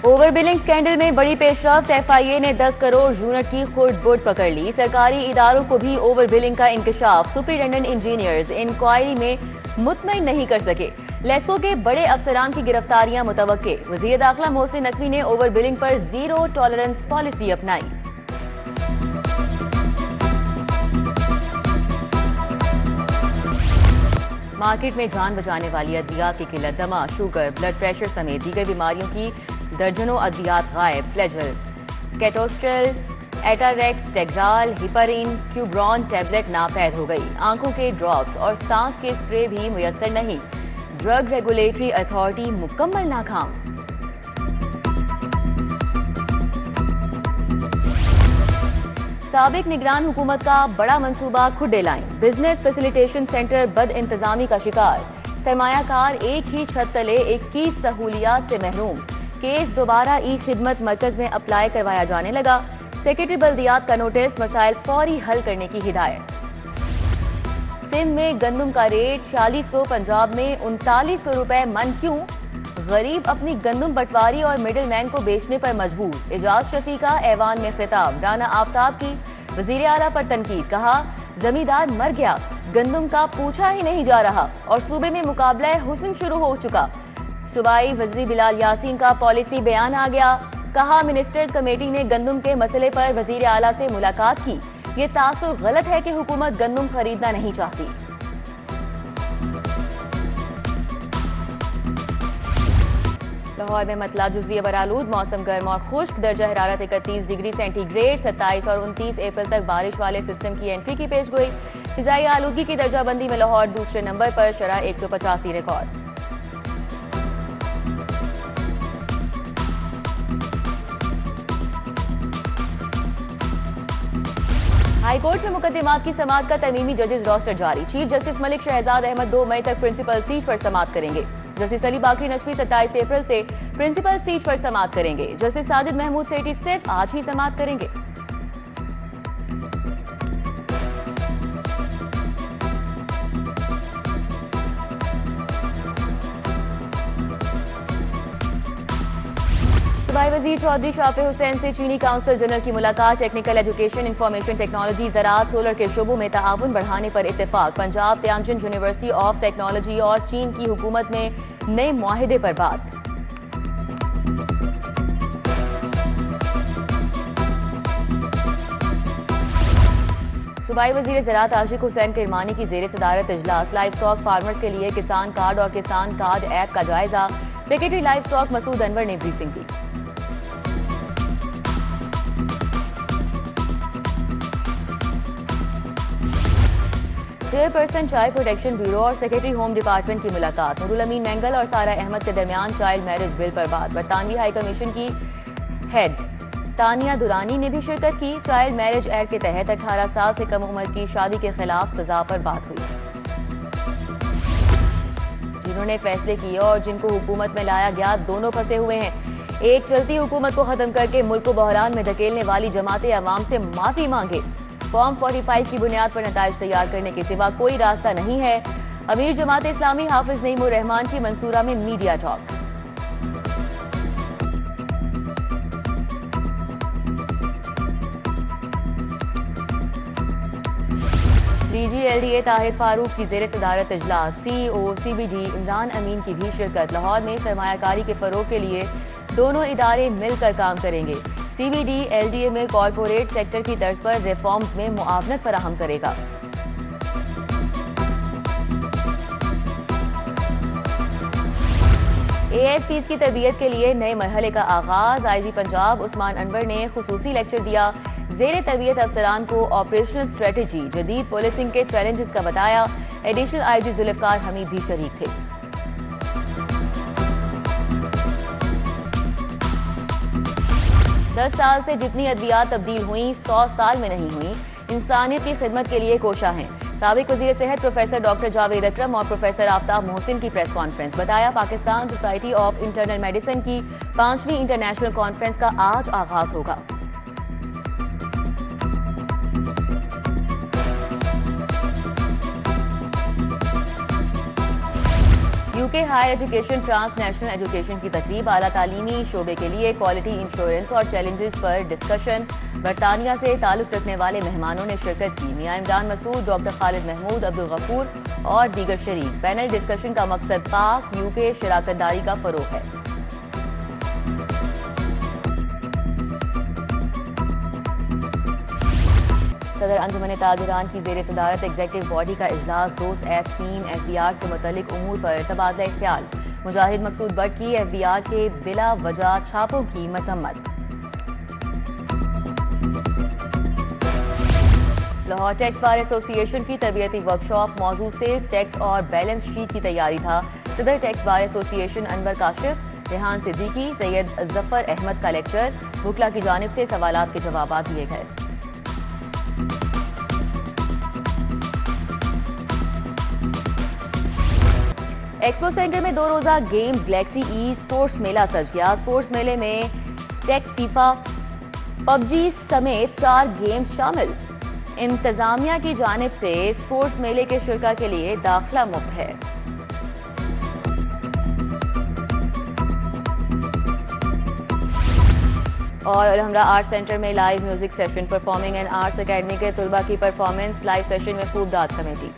Over billing scandal में बड़ी पेशरफ्त, FIA ने 10 करोड़ यूनिट की खुर्द बुर्द पकड़ ली। सरकारी इदारों को भी ओवर बिलिंग का इंकशाफ, सुपरिटेंडेंट इंजीनियर्स इंक्वायरी में मुतमईन नहीं कर सके। लेस्को के बड़े अफसरान की गिरफ्तारियां मुतवक्के। वजीर दाखिला मोहसिन नकवी ने ओवर बिलिंग पर जीरो टॉलरेंस पॉलिसी अपनाई। मार्केट में जान बचाने वाली अद्वियात की किल्लत, दमा, शुगर, ब्लड प्रेशर समेत दीगर बीमारियों की दर्जनों अद्वियात गायब। फ्लैजल, केटोस्ट्रेल, एटारेक्स, टेग्राल, हिपारिन, क्यूब्रॉन टैबलेट नापैद हो गई। आंखों के ड्रॉप्स और सांस के स्प्रे भी मुयस्सर नहीं। ड्रग रेगुलेटरी अथॉरिटी मुकम्मल नाकाम। साबिक निगरान हुकूमत का बड़ा मंसूबा खुड्डे लाइन। बिजनेस फैसिलिटेशन सेंटर बद इंतजामी का शिकार। सरमायाकार एक ही छत तले 21 सहूलियात से महरूम। केस दोबारा ई खिदमत मरकज में अप्लाई करवाया जाने लगा। सेक्रेटरी बल्दियात का नोटिस, मसाइल फौरी हल करने की हिदायत। सिंध में गंदम का रेट 4600, पंजाब में 3900 रुपए मन क्यों? गरीब अपनी गंदम पटवारी और मिडिल मैन को बेचने पर मजबूर। एजाज शफी का ऐवान में खिताब। राना आफ्ताब की वजीर आला पर तनकीद, कहा जमींदार मर गया, गंदम का पूछा ही नहीं जा रहा और सूबे में मुकाबला हुस्न शुरू हो चुका। सूबाई वज़ीर बिलाल यासीन का पॉलिसी बयान आ गया। कहा मिनिस्टर्स कमेटी ने गंदम के मसले पर वजीर आला से मुलाकात की। ये तासुर गलत है कि हुकूमत गंदम खरीदना नहीं चाहती। लाहौर में मतला जुज़वी बरालूद, मौसम गर्म और खुश्क। दर्जा हरारत 31 डिग्री सेंटीग्रेड। 27 और 29 अप्रैल तक बारिश वाले सिस्टम की एंट्री की पेशगोई। फिजाई आलूगी की दर्जाबंदी में लाहौर दूसरे नंबर पर, शरह 185 रिकॉर्ड। हाईकोर्ट में मुकदमात की समाअत का तरमीमी जजेस रोस्टर जारी। चीफ जस्टिस मलिक शहजाद अहमद 2 मई तक प्रिंसिपल सीट पर समाअत करेंगे। जस्टिस अली बाकरी नशवी 27 अप्रैल से प्रिंसिपल सीट पर समाअत करेंगे। जस्टिस साजिद महमूद सेठी सिर्फ आज ही समाअत करेंगे। सूबाई वजीर चौधरी शाफे हुसैन से चीनी काउंसिल जनरल की मुलाकात। टेक्निकल एजुकेशन, इंफॉर्मेशन टेक्नोलॉजी, ज़राअत, सोलर के शोबों में ताआवुन बढ़ाने पर इत्तेफाक। Punjab Tianjin university of technology और चीन की हुकूमत में नए मुआहिदे पर बात। सूबाई वजीर ज़राअत आशिक हुसैन किरमानी की ज़ेर सदारत इजलास। लाइव स्टॉक फार्मर्स के लिए किसान कार्ड और किसान कार्ड ऐप का जायजा। Secretary livestock Masood Anwar ने ब्रीफिंग की। चेयरपर्सन चाइल्ड प्रोटेक्शन ब्यूरो और सेक्रेटरी होम डिपार्टमेंट की मुलाकात। नूरुल अमीन मैंगल और सारा अहमद के दरमियान चाइल्ड मैरिज बिल पर बात। बरतानवी हाई कमीशन की हेड तानिया दुरानी ने भी शिरकत की। चाइल्ड मैरिज एक्ट के तहत 18 साल से कम उम्र की शादी के खिलाफ सजा पर बात हुई। जिन्होंने फैसले किए और जिनको हुकूमत में लाया गया, दोनों फंसे हुए हैं। एक चलती हुकूमत को खत्म करके मुल्क को बहरान में धकेलने वाली जमातें अवाम से माफी मांगे। फॉर्म 45 की बुनियाद पर नताइज तैयार करने के सिवा कोई रास्ता नहीं है। अमीर जमात इस्लामी हाफिज नईमुर रहमान की मंसूरा में media talk. DG LDA Tahir Farooq की ज़ेर सदारत इजलास। सीईओ सीबीडी इमरान अमीन की भी शिरकत। लाहौर में सरमायाकारी के फरोग के लिए दोनों इदारे मिलकर काम करेंगे। सीबीडी एलडीए में कॉरपोरेट सेक्टर की तर्ज पर रिफॉर्म्स में मुआवनत फराहम करेगा। एएसपीज की तरबियत के लिए नए मरहले का आगाज। आईजी पंजाब उस्मान अनवर ने खुसूसी लेक्चर दिया। ज़ेर तरबियत अफसरान को ऑपरेशनल स्ट्रेटेजी, जदीद पुलिसिंग के चैलेंजेस का बताया। एडिशनल आईजी जुल्फकार हमीद भी शरीक थे। दस साल से जितनी अद्वियात तब्दील हुई 100 साल में नहीं हुई। इंसानियत की खिदमत के लिए कोशा हैं। साबिक वज़ीर सेहत प्रोफेसर डॉक्टर जावेद अकरम और प्रोफेसर आफ्ताब मोहसिन की प्रेस कॉन्फ्रेंस। बताया Pakistan society of internal medicine की 5वीं इंटरनेशनल कॉन्फ्रेंस का आज आगाज होगा। UK higher education transnational education की तकरीब आला तालीमी शोबे के लिए क्वालिटी इंश्योरेंस और चैलेंजेस पर डिस्कशन। बरतानिया से ताल्लुक रखने वाले मेहमानों ने शिरकत की। मियां इमरान मसूद, डॉक्टर खालिद महमूद, अब्दुल गफूर और दीगर शरीक। पैनल डिस्कशन का मकसद पाक यूके शराकतदारी का फरोग है। सदर अंजुमन ताजिरान की जेर सदारत एग्जीक्यूटिव बॉडी का इजलास दोस्त ऐप स्कीम FBR से मुतल्लिक उमूर पर तबादला ख्याल। मुजाहिद मकसूद बट की FBR के बिला वजह छापों की मजम्मत। लाहौर टैक्स बार एसोसिएशन की तरबियती वर्कशॉप मौजूद सेल्स टैक्स और बैलेंस शीट की तैयारी था। सदर tax bar association Anwar Kashif, Rehan Siddiqui, Syed Zafar Ahmed का लेक्चर। वकला की जानिब से सवालात के जवाब दिए गए। एक्सपो सेंटर में 2 रोजा गेम्स गैलेक्सी ई स्पोर्ट्स मेला सज गया। स्पोर्ट्स मेले में टेक, फीफा, पबजी समेत 4 गेम्स शामिल। इंतजामिया की जानिब से स्पोर्ट्स मेले के शुरका के लिए दाखिला मुफ्त है। और अलहमरा आर्ट सेंटर में live music session. Performing and arts academy के तुलबा की परफॉर्मेंस लाइव सेशन में खूब दाद समेटी।